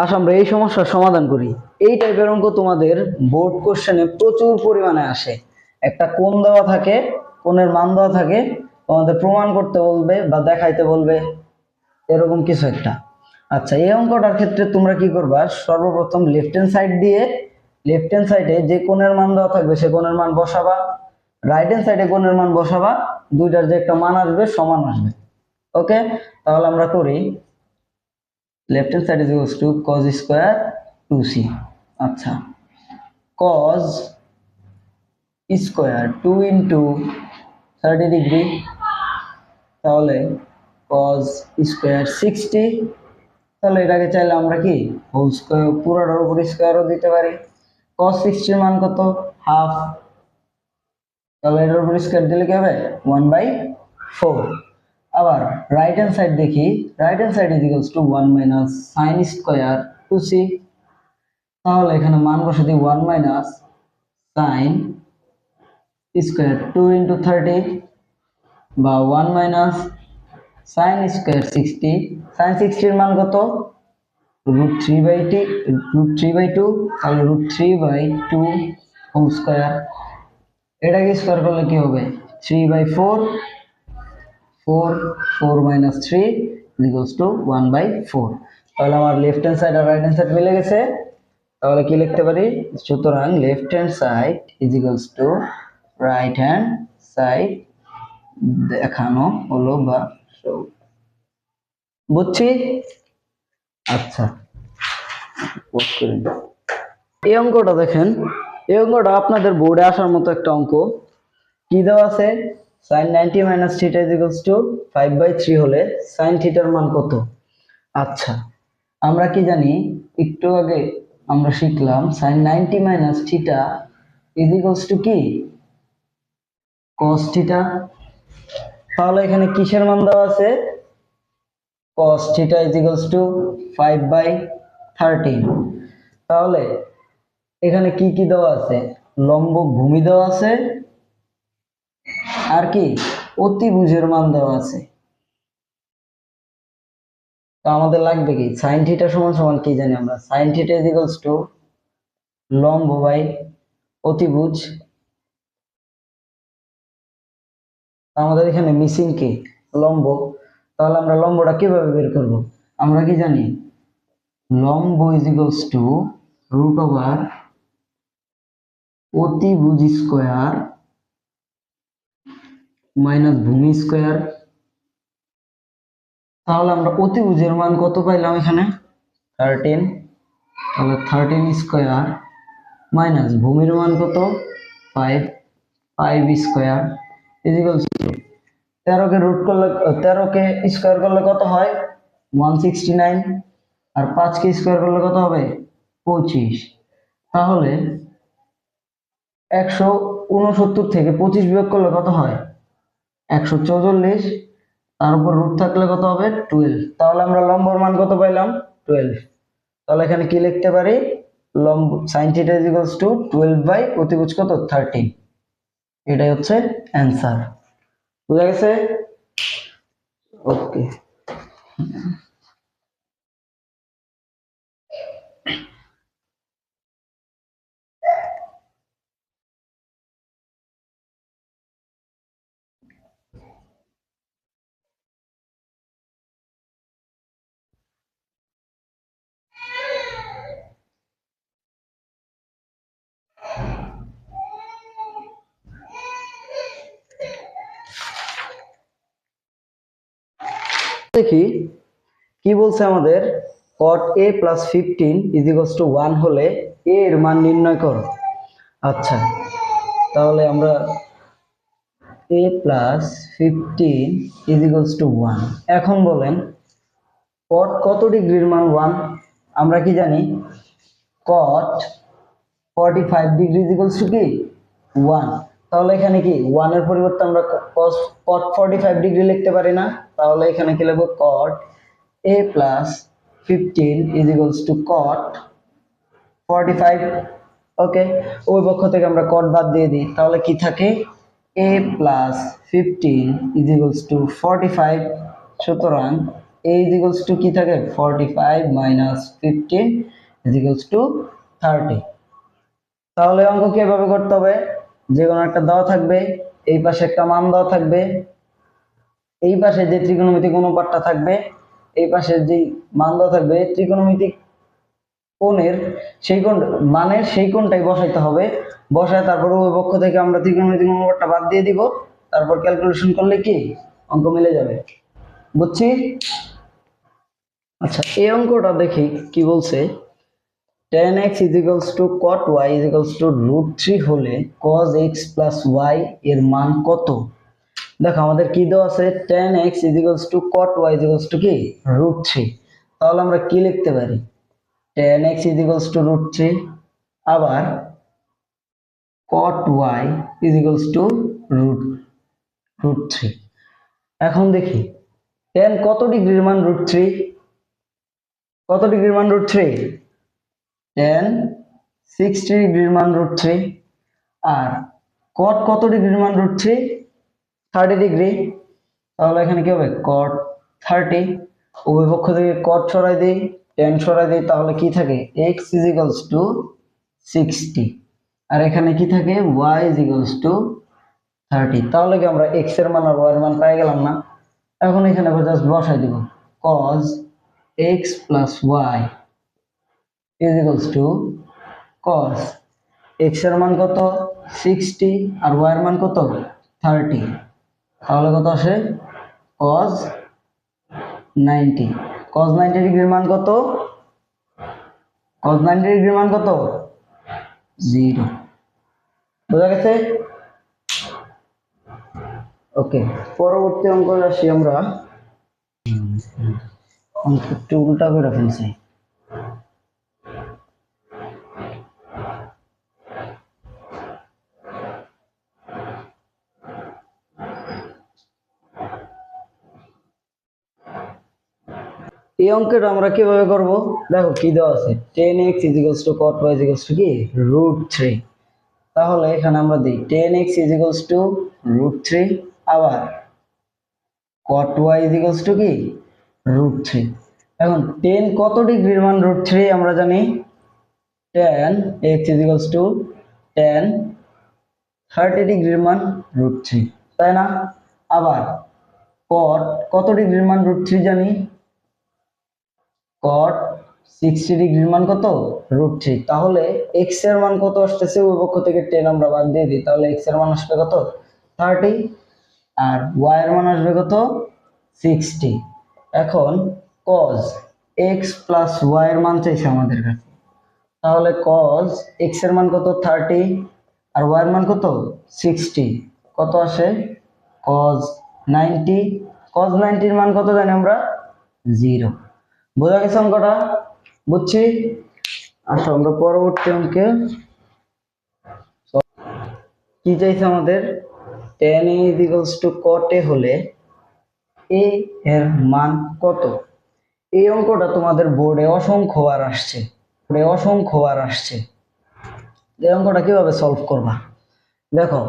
আসো আমরা এই সমস্যার সমাধান করি। এই টাইপের অঙ্ক তোমাদের বোর্ড কোশ্চেনে প্রচুর পরিমাণে আসে। একটা কোণ দেওয়া থাকে, কোণের মান দেওয়া থাকে, তোমাদের প্রমাণ করতে বলবে বা দেখাইতে বলবে, এরকম কিছু একটা। আচ্ছা, এই অঙ্কটার ক্ষেত্রে তোমরা কি করবা, সর্বপ্রথম লেফট হ্যান্ড সাইড দিয়ে লেফট হ্যান্ড সাইডে যে কোণের মান দেওয়া থাকবে সে কোণের মান বসাবা, রাইট হ্যান্ড সাইডে কোণের মান বসাবা, দুইটার যে একটা মান আসবে সমান আসবে। ওকে, তাহলে আমরা করি left hand side is equals to cos square 2c। আচ্ছা, cos square 2 into 30 ডিগ্রি, তাহলে cos square 60। তাহলে এটাকে চাইলে আমরা কি হোল স্কয়ার পুরোটার উপর স্কয়ারও দিতে পারি। cos 60 এর মান কত? হাফ। তাহলে এটার উপর স্কয়ার দিলে কি হবে? 1/4। আবার রাইট হ্যান্ড সাইড দেখি, right hand side is equals two 1 minus sine square 2c। তাহলে এখানে মান বসে দিই 1 মাইনাস সাইন স্কয়ার 2 ইন্টু 30 বা 1 মাইনাস সাইন স্কয়ার 60। সাইন 60 এর মান কত? √3/2। তাহলে √3/2 হোল স্কয়ার। এটাকে স্কয়ার করলে কি হবে? 3/4। 4 মাইনাস 3 ইকুয়ালস টু 1/4। তাহলে আমার লেফট হ্যান্ড সাইড আর রাইট হ্যান্ড সাইড মিলে গেছে। তাহলে কি লিখতে পারি? সুতরাং left hand side is equals two right hand side দেখানো হলো বা বুঝছি। আচ্ছা, পোস্ট করে দিই। এই অঙ্কটা দেখেন, এই অঙ্কটা আপনাদের বোর্ডে আসার মতো একটা অঙ্ক। কি দেওয়া আছে? sin 90 minus theta is equals two 5/3 হলে sin থিটার মান কত? আচ্ছা, আমরা কি জানি, একটু আগে আমরা শিখলাম sin 90 minus theta is equals two কি? cos theta. তাহলে এখানে কিসের মান দেওয়া আছে? cos theta is equals two 5/13। তাহলে এখানে কি কি দেওয়া আছে? লম্ব ভূমি দেওয়া আছে, আর কি অতিভুজের মান দেওয়া আছে। তো আমাদের লাগবে কি? sin থিটা সমান সমান কি জানি আমরা? sin theta is equals two লম্ব বাই অতিভুজ। আমাদের এখানে মিসিং কি? লম্ব। তাহলে আমরা লম্বটা কিভাবে বের করব? আমরা কি জানি? লম্ব ইজ ইকুয়ালস টু √ওভার অতিভুজ স্কয়ার মাইনাস ভূমি স্কয়ার। তাহলে আমরা অতিভুজের মান কত পাইলাম এখানে? 13। তাহলে 13 স্কয়ার মাইনাস ভূমির মান কত? 5। 5 স্কয়ার ইজ ইকুয়ালস টু 13 কে রুট করলে 13 কে স্কয়ার করলে কত হয়? 169। আর 5 কে স্কয়ার করলে কত হবে? 25। তাহলে 169 থেকে 25 বিয়োগ করলে কত হয়? 144। তার উপর রুট থাকলে কত হবে? 12। তাহলে আমরা লম্বর মান কত পাইলাম? 12। তাহলে এখানে কি লিখতে পারি? লম্ব sin theta is equals to 12 by অতিভুজ কত? 13। এটাই হচ্ছে অ্যান্সার। বুঝা গেছে? ওকে, দেখি কি বলছে আমাদের। cot a plus 15 is equals to 1 হলে a এর মান নির্ণয় করো। আচ্ছা, তাহলে আমরা a plus 15 is equals to 1। এখন বলেন cot কত ডিগ্রির মান 1? আমরা কি জানি? cot 45 degree is equals to কি? 1। তাহলে এখানে কি 1 এর পরিবর্তে আমরা cot 45 ডিগ্রি লিখতে পারি না? তাহলে এখানে কি লিখব? cot a plus 15 is equals to cot 45। ওকে, ওই পক্ষ থেকে আমরা cot বাদ দিয়ে দিই। তাহলে কি থাকে? a plus 15 is equals to 45। সুতরাং a is equals to কি থাকে 45 minus 15 is equals to 30। তাহলে অঙ্ক কিভাবে করতে হবে, যে কোনো একটা দেওয়া থাকবে, এই পাশে একটা মান দেওয়া থাকবে, এই পাশে যে ত্রিকোণমিতিক অনুপাতটা থাকবে, এই পাশে যে মান দেওয়া থাকবে ত্রিকোণমিতিক কোণের সেই কোণ মানের সেই কোণটাই বসাইতে হবে। বসায় তারপর ওই পক্ষ থেকে আমরা ত্রিকোণমিতিক অনুপাতটা বাদ দিয়ে দিব, তারপর ক্যালকুলেশন করলে কি অঙ্ক মিলে যাবে। বুঝছি? আচ্ছা, এই অঙ্কটা দেখি কি বলছে। tan x is equals to cot y is equals to √3 হলে cos x plus y এর মান কত? দেখো আমাদের কি দেওয়া আছে, tan x is equals to cot y is equals to কি √3। তাহলে আমরা কি লিখতে পারি, tan x is equals to √3, আবার cot y is equals to √3। এখন দেখি tan কত ডিগ্রির মান √3, কত ডিগ্রির মান √3, tan 60 ডিগ্রির মান √3, আর cot কত ডিগ্রির মান √3, 30 ডিগ্রি। তাহলে এখানে কি হবে cot 30, উভয় পক্ষ থেকে cot সরাই দেই, tan সরাই দেই, তাহলে কি থাকে x is equals to 60, আর এখানে কি থাকে y is equals to 30। তাহলে কি আমরা x এর মান আর y এর মান পেয়ে গেলাম না? এখন এখানে জাস্ট বসাই দিব cos x plus y is equals to cos x এর মান কত 60 আর y এর মান কত 30, তাহলে কত আসে cos 90। cos 90 ডিগ্রির মান কত, cos 90 ডিগ্রির মান কত 0। বোঝা গেছে? ওকে, পরবর্তী অঙ্ক আসি আমরা। অঙ্ক একটু উল্টা করে ফেলছি। এই অঙ্কটা আমরা কিভাবে করব, দেখো কি দেওয়া আছে tan x is equals to cot y is equals to কি √3। তাহলে এখানে আমরা দিই tan x is equals to √3, আবার cot y is equals to কি √3। এখন tan কত ডিগ্রির মান √3 আমরা জানি, tan x is equals to tan 30 ডিগ্রির মান √3, তাই না? আবার cot কত ডিগ্রির মান √3 জানি, cot 60 ডিগ্রির মান কত √3। তাহলে x এর মান কত আসতেছে, ওই পক্ষ থেকে 10 আমরা বাদ দিয়ে দিই, তাহলে x এর মান আসবে কত 30, আর y এর মান আসবে কত 60। এখন cos x plus y এর মান চাইছে আমাদের কাছে, তাহলে cos x এর মান কত 30 আর y এর মান কত 60, কত আসে cos 90। cos 90 এর মান কত জানি আমরা 0। বোঝা গেছে অঙ্কটা? বুঝছি? আসো আমরা পরবর্তী অঙ্কে কি চাইছে আমাদের, tan a is equals to cot a হলে a এর মান কত? এই অঙ্কটা তোমাদের বোর্ডে অসংখ্যবার আসছে। এই অঙ্কটা কিভাবে সলভ করবা, দেখো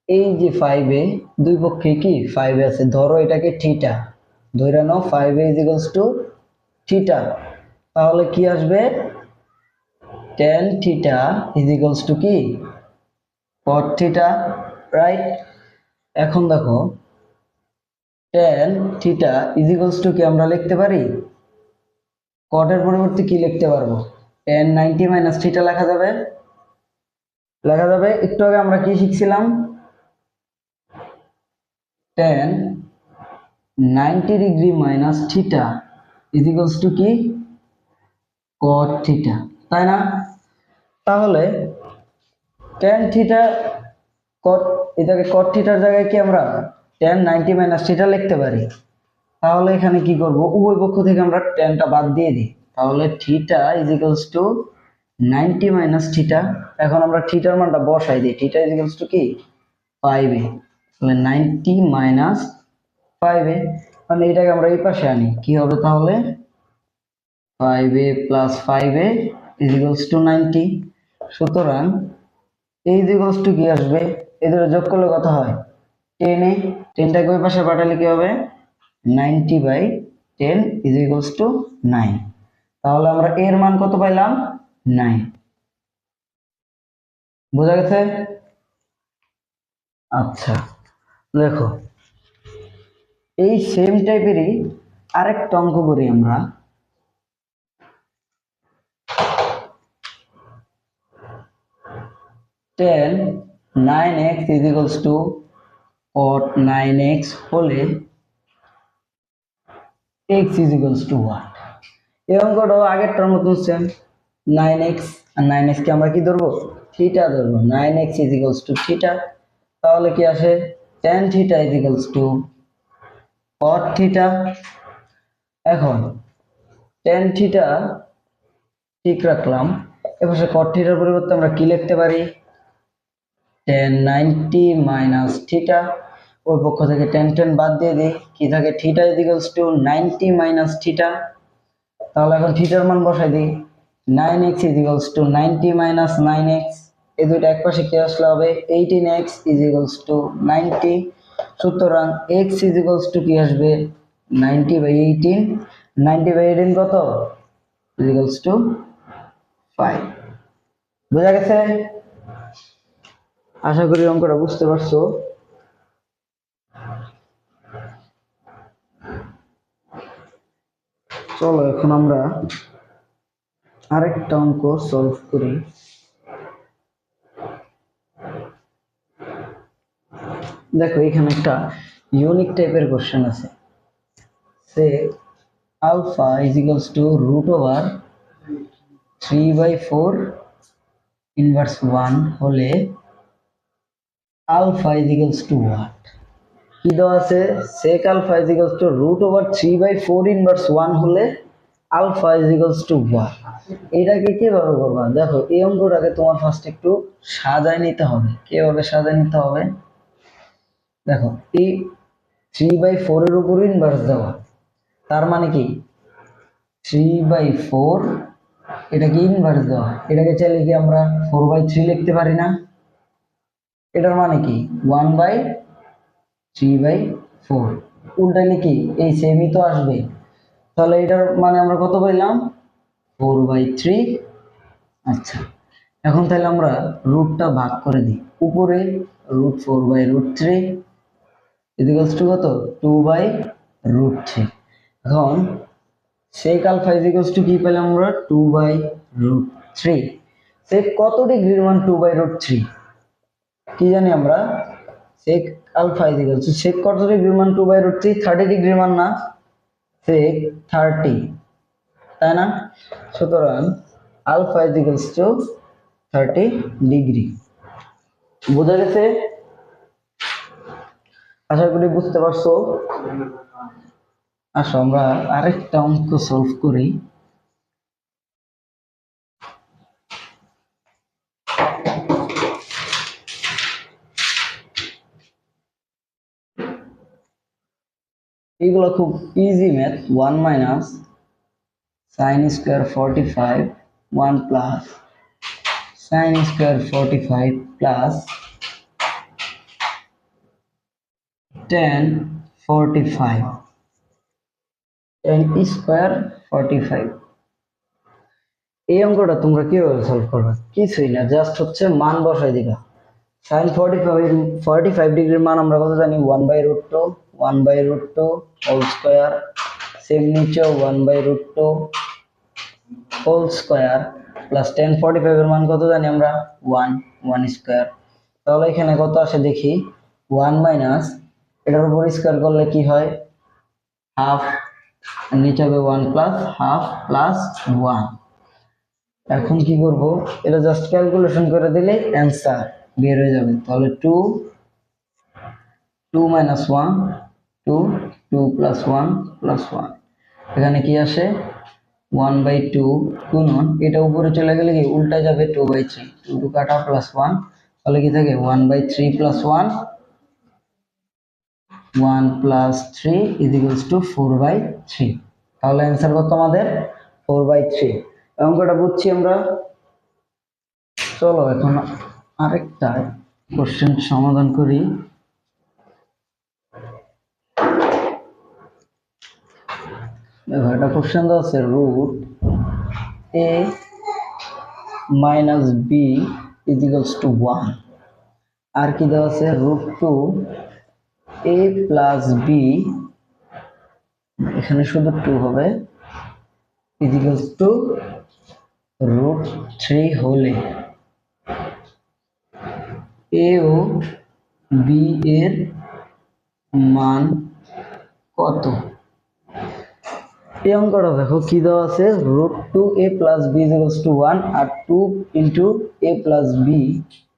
এই যে 5a দুই পক্ষে কি 5a আছে, ধরো এটাকে থিটা ধরে নাও, 5a is equals to theta, তাহলে কি আসবে tan theta is equals to কি cot থিটা, রাইট? এখন দেখো tan theta is equals to কি আমরা লিখতে পারি, cot এর পরিবর্তে কি লিখতে পারবো, tan 90 মাইনাস থিটা লেখা যাবে। একটু আগে আমরা কি শিখছিলাম, tan 90 degree minus theta is equals to কি cot থিটা, তাই না? তাহলে tan থিটা cot, এটাকে cot থিটার জায়গায় কি আমরা tan 90 মাইনাস থিটা লিখতে পারি। তাহলে এখানে কি করব, উভয় পক্ষ থেকে আমরা tanটা বাদ দিয়ে দিই, তাহলে theta is equals to 90 minus theta. এখন আমরা থিটার মানটা বসাই দিই, থিটা is equals to কি 5a, তাহলে 90 মাইনাস 5a, মানে এটাকে আমরা এই পাশে আনি, কি হবে তাহলে 5a plus 5a is equals to 90। সুতরাং এই is equals to কি আসবে, এদের যোগ করলে কত হয় 10a, 10টাকে ওই পাশে পাঠালে কি হবে 90/5। 10 ইজ ইকুয়ালস টু 9। তাহলে আমরা এর মান কত পাইলাম? 9। বোঝা গেছে? আচ্ছা, দেখো এই সেম টাইপেরই আরেকটা অঙ্ক করি আমরা। 10 9x is equals two cot 9x হলে x is equals two what? এই অঙ্কটাও আগেরটার মতন সেম। 9x আর 9x কে আমরা কি ধরবো? থিটা ধরবো। 9x is equals two theta. তাহলে কি আসে? tan theta is equals two cot theta. এখন tan থিটা ঠিক রাখলাম, এপাশে cot থিটার পরিবর্তে আমরা কি লিখতে পারি? tan 90 minus theta. ওই পক্ষ থেকে tan tan বাদ দিয়ে দিই, কি থাকে? Theta is equals two 90 minus theta. তাহলে এখন থিটার মান বসাই দিই। 9x is equals two 90 minus 9x। এই দুইটা একপাশে কি আসলে হবে? 18x is equals two 90। সুতরাং x ইজ ইকুয়ালস টু কি আসবে? 90/18। 90/18 কত? Is equals two 5। বোঝা গেছে? আশা করি অঙ্কটা বুঝতে পারছো। চলো এখন আমরা আরেকটা অঙ্ক সলভ করি। দেখো এখানে একটা ইউনিক টাইপের কোশ্চেন আছে। Say alpha is equals to root over 3/4 inverse 1 হলে alpha is equals to what? কি দেওয়া আছে? sec alpha is equals to root over 3/4 inverse 1 হলে alpha is equals to what? এটাকে কিভাবে করবা? দেখো এই অঙ্কটাকে তোমার ফার্স্ট একটু সাজায় নিতে হবে। কিভাবে সাজায় নিতে হবে? দেখো এই 3/4 এর উপর ইনভার্স দেওয়া, তার মানে কি 3/4 এটাকে ইনভার্স দেওয়া। এটাকে চাইলে কি আমরা 4/3 লিখতে পারি না? এটার মানে কি 1/3/4। উল্টাইলে কি এই সেমই তো আসবে। তাহলে এটার মানে আমরা কত পাইলাম? 4/3। আচ্ছা, এখন তাহলে আমরা রুটটা ভাগ করে দিই। উপরে √4/√3 ইকুয়ালস টু কত? 2/√3। এখন sec আলফা ইকুয়ালস টু কি পেলাম আমরা? 2/√3। sec কত ডিগ্রির মান? 2/√3। কি জানি আমরা? sec alpha equals to sec কত ডিগ্রির মান? 2/√3। 30 ডিগ্রির মান না? sec 30, তাই না? সুতরাং আলফা ইকুয়ালস টু 30 ডিগ্রি। বোঝা গেছে? আশা করি বুঝতে পারছো। আসো আমরা আরেকটা অঙ্ক সলভ করি। এগুলো খুব easy math. 1 minus sin square 45 1 plus sin square 45 plus tan 45 tan square 45। এই অঙ্কটা তোমরা কিভাবে সলভ করবে? কিছুই না, জাস্ট হচ্ছে মান বসাই দিবা। sin 45 ডিগ্রির মান আমরা কত জানি? 1/√2 1/√2 হোল স্কয়ার। সেম নিচেও 1/√2 হোল স্কয়ার প্লাস tan 45 এর মান কত জানি আমরা? 1 স্কয়ার। তাহলে এখানে কত আসে দেখি? 1 মাইনাস এটার উপর স্কয়ার করলে কি হয়? হাফ। নিচে হবে 1 প্লাস হাফ প্লাস 1। এখন কি করব? এটা জাস্ট ক্যালকুলেশন করে দিলে অ্যান্সার বের হয়ে যাবে। তাহলে 2 মাইনাস 1 2 2 প্লাস 1 প্লাস 1। এখানে কি আসে? 1/2 গুণন এটা উপরে চলে গেলে কি উল্টা যাবে? 2/3। 2 2 কাটা প্লাস 1, তাহলে কি থাকে? 1/3 plus 1 1 plus 3 is equals two 4/3। তাহলে অ্যান্সার কত আমাদের? 4/3। অঙ্কটা বুঝছি আমরা। চলো এখন আরেকটা কোশ্চেন সমাধান করি। দেখো একটা কোশ্চেন দেওয়া আছে root A minus B equals to 1, আর কি দেওয়া আছে root two A plus B, এখানে শুধু 2 হবে, ইজিক্যালস টু রুট 3 হলে এ ও বি এর মান কত। এই অঙ্কটা দেখো কি দেওয়া আছে root two A plus B equals to 1 আর 2 into A plus B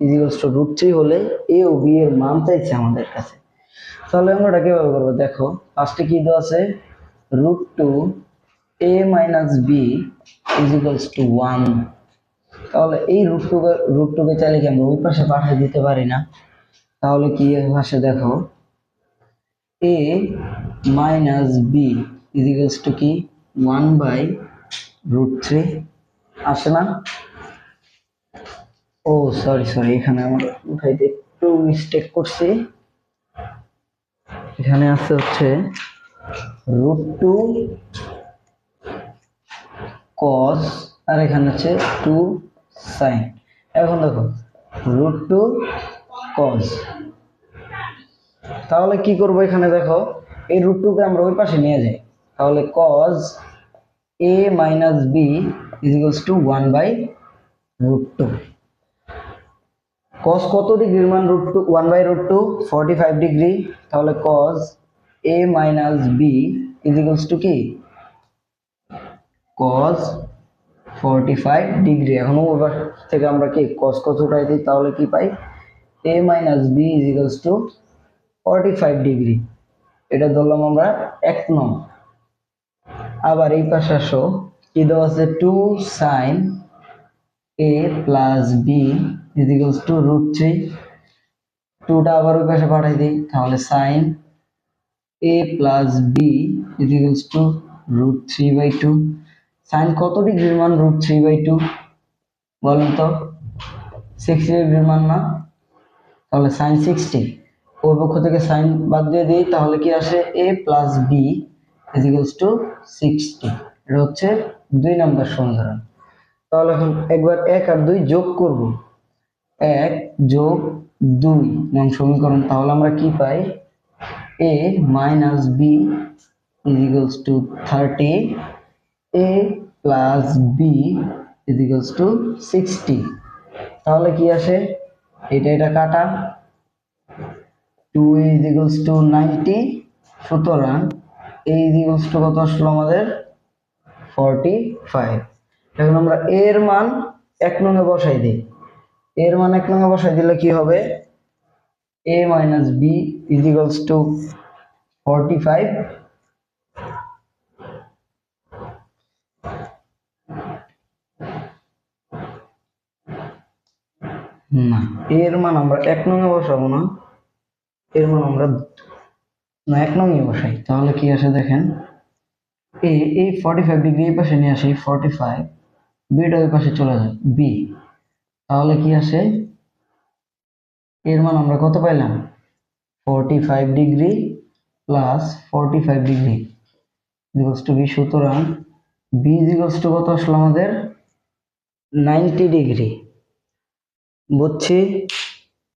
equals to root 3 হলে এ ও বি এর মান চাইছে আমাদের কাছে। তাহলে অঙ্কটা কিভাবে করবো দেখো, ফার্স্টে কি দেওয়া আছে root two A minus B equals to 1, তাহলে এই রুট টুকে চাইলে কি আমরা ওই পাশে পাঠিয়ে দিতে পারি না, তাহলে কি পাশে দেখো এ মাইনাস বি ইজিক্যালস টু কি 1/√3 আসে না। ও সরি এখানে আমার উঠাইতে একটু মিস্টেক করছি, এখানে আছে হচ্ছে রুট টু কস আর এখানে হচ্ছে 2 সাইন। এখন দেখো রুট টু কস, তাহলে কি করব এখানে দেখো এই রুট টুকে আমরা ওই পাশে নিয়ে যাই, তাহলে কস এ মাইনাস বি ইজিক্যালস টু 1/√2। কস কত ডিগ্রির মান রুট টু 1/√2 45 ডিগ্রি, তাহলে কস এ মাইনাস বি ইজিক্যালস টু কি কস 45 ডিগ্রি। এখন ওই থেকে আমরা কি কস কস উঠাই দিই, তাহলে কি পাই A minus B equals to 45 degree, এটা ধরলাম আমরা 1 নং। আবার এই পাশে আসো কি দেওয়া আছে 2 sine A plus B equals to root 3, 2টা আবার ওই পাশে পাঠাই দিই, তাহলে sine A plus B equals to root 3/2। Sine কত ডিগ্রির মান রুট 3/2 বলেন তো, 60 ডিগ্রির মান না, তাহলে সাইন 60, ওই পক্ষ থেকে সাইন বাদ দিয়ে দিই, তাহলে কি আসে এ প্লাস বি ইজিক্যালস টু 60। এটা হচ্ছে 2 নম্বর সমীকরণ। তাহলে এখন একবার 1 আর 2 যোগ করব, 1 যোগ 2 নং সমীকরণ, তাহলে আমরা কি পাই a minus B equals to 30, a plus B equals to 60। তাহলে কি আসে এটা কাটা 2a ইজিক্যালস টু 90, সুতরাং a ইজিক্যালস টু কত আসলো আমাদের 45। এখন আমরা এর মান 1 নং এ বসাই দিই, এর মান 1 নং এ বসাই দিলে কি হবে a minus B equals to 45, না এর মান আমরা 1 নং এ বসাবো না, এর মান আমরা 1 নং এ বসাই, তাহলে কি আসে দেখেন এই 45 ডিগ্রি এই পাশে নিয়ে আসি 45, বিটা ওই পাশে চলে যায় বি, তাহলে কি আসে এর মান আমরা কত পাইলাম 45 degree plus 45 degree equals to B, সুতরাং বি ইকুয়ালস টু কত আসলো আমাদের 90 ডিগ্রি। বুঝছি।